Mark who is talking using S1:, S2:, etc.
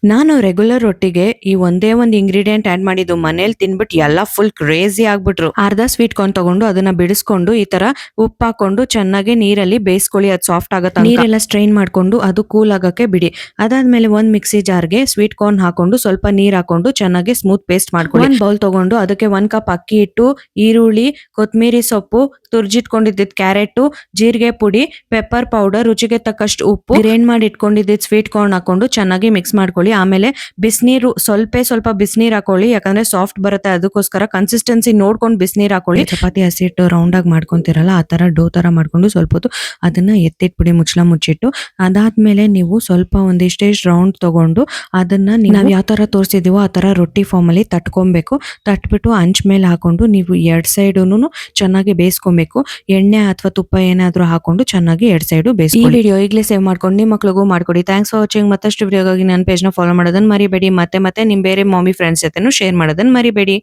S1: ನಾನು ರೆಗ್ಯುಲರ್ ರೊಟ್ಟಿಗೆ ಈ ಒಂದೇ ಒಂದು ಇಂಗ್ರೀಡಿಯೆಂಟ್ ಆಡ್ ಮಾಡಿದ್ದು ಮನೇಲಿ ತಿನ್ಬಿಟ್ಟು ಎಲ್ಲ ಫುಲ್ ಕ್ರೇಜಿ ಆಗ್ಬಿಟ್ರು. ಅರ್ಧ ಸ್ವೀಟ್ ಕಾರ್ನ್ ತಗೊಂಡು ಅದನ್ನ ಬಿಡಿಸ್ಕೊಂಡು ಈ ತರ ಉಪ್ಪು ಹಾಕೊಂಡು ಚೆನ್ನಾಗಿ ನೀರಲ್ಲಿ ಬೇಯಿಸ್ಕೊಳ್ಳಿ, ಅದು ಸಾಫ್ಟ್ ಆಗತ್ತೆ. ನೀರೆಲ್ಲ ಸ್ಟ್ರೈನ್ ಮಾಡ್ಕೊಂಡು ಅದು ಕೂಲ್ ಆಗಕ್ಕೆ ಬಿಡಿ. ಅದಾದ್ಮೇಲೆ ಒಂದ್ ಮಿಕ್ಸಿ ಜಾರ್ಗೆ ಸ್ವೀಟ್ ಕಾರ್ನ್ ಹಾಕೊಂಡು ಸ್ವಲ್ಪ ನೀರ್ ಹಾಕೊಂಡು ಚೆನ್ನಾಗಿ ಸ್ಮೂತ್ ಪೇಸ್ಟ್ ಮಾಡ್ಕೊಳ್ಳಿ. ಒಂದ್ ಬೌಲ್ ತಗೊಂಡು ಅದಕ್ಕೆ 1 ಕಪ್ ಅಕ್ಕಿ ಹಿಟ್ಟು, ಈರುಳ್ಳಿ, ಕೊತ್ತಂಬರಿ ಸೊಪ್ಪು, ತುರ್ಜಿಟ್ಕೊಂಡಿದ್ದ ಕ್ಯಾರೆಟ್, ಜೀರಿಗೆ ಪುಡಿ, ಪೆಪ್ಪರ್ ಪೌಡರ್, ರುಚಿಗೆ ತಕ್ಕಷ್ಟು ಉಪ್ಪು, ಗ್ರೈಂಡ್ ಮಾಡಿ ಇಟ್ಕೊಂಡಿದ್ದ ಸ್ವೀಟ್ ಕಾರ್ನ್ ಹಾಕೊಂಡು ಚೆನ್ನಾಗಿ ಮಿಕ್ಸ್ ಮಾಡ್ಕೊಳ್ಳಿ. ಆಮೇಲೆ ಬಿಸಿನೀರು ಸ್ವಲ್ಪ ಬಿಸಿನೀರ್ ಹಾಕೊಳ್ಳಿ, ಯಾಕಂದ್ರೆ ಸಾಫ್ಟ್ ಬರುತ್ತೆ, ಅದಕ್ಕೋಸ್ಕರ ಕನ್ಸಿಸ್ಟೆನ್ಸಿ ನೋಡ್ಕೊಂಡು ಬಿಸಿನೀರ್ ಹಾಕೊಳ್ಳಿ. ಚಪಾತಿ ಹಸಿಟ್ಟು ರೌಂಡ್ ಆಗಿ ಮಾಡ್ಕೊಂತಿರಲ್ಲ ಆ ತರ ಡೋ ತರ ಮಾಡ್ಕೊಂಡು ಸ್ವಲ್ಪ ಹೊತ್ತು ಅದನ್ನ ಎತ್ತಿಟ್ಬಿಡಿ ಮುಚ್ಚಳ ಮುಚ್ಚಿಟ್ಟು. ಅದಾದ್ಮೇಲೆ ನೀವು ಸ್ವಲ್ಪ ಒಂದಿಷ್ಟೇ ರೌಂಡ್ ತಗೊಂಡು ಅದನ್ನ ನಾವು ಯಾವ ತರ ತೋರಿಸಿದೀವೋ ಆ ತರ ರೊಟ್ಟಿ ಫಾರ್ಮ್ ಅಲ್ಲಿ ತಟ್ಕೊಬೇಕು. ತಟ್ಬಿಟ್ಟು ಅಂಚ್ ಮೇಲೆ ಹಾಕೊಂಡು ನೀವು ಎರಡ್ ಸೈಡುನು ಚೆನ್ನಾಗಿ ಬೇಯಿಸ್ಕೊಬೇಕು. ಎಣ್ಣೆ ಅಥವಾ ತುಪ್ಪ ಏನಾದ್ರೂ ಹಾಕೊಂಡು ಚೆನ್ನಾಗಿ ಎರಡ್ ಸೈಡು ಬೇಯಿಸ್ಕೊಳ್ಳಿ. ಈ ವಿಡಿಯೋ ಈಗಲೇ ಸೇವ್ ಮಾಡ್ಕೊಂಡು ನಿಮ್ಮ ಮಕ್ಳಿಗೂ ಮಾಡ್ಕೊಡಿ. Thanks for watching. ಮತ್ತಷ್ಟು ವಿಡಿಯೋಗಾಗಿ ನನ್ನ ಪೇಜ್ ನ ಫಾಲೋ ಮಾಡೋದನ್ನ ಮರಿಬೇಡಿ. ಮತ್ತೆ ನಿಮ್ ಬೇರೆ ಮಾಮಿ ಫ್ರೆಂಡ್ಸ್ ಜೊತೆನೂ ಶೇರ್ ಮಾಡೋದನ್ನ ಮರಿಬೇಡಿ.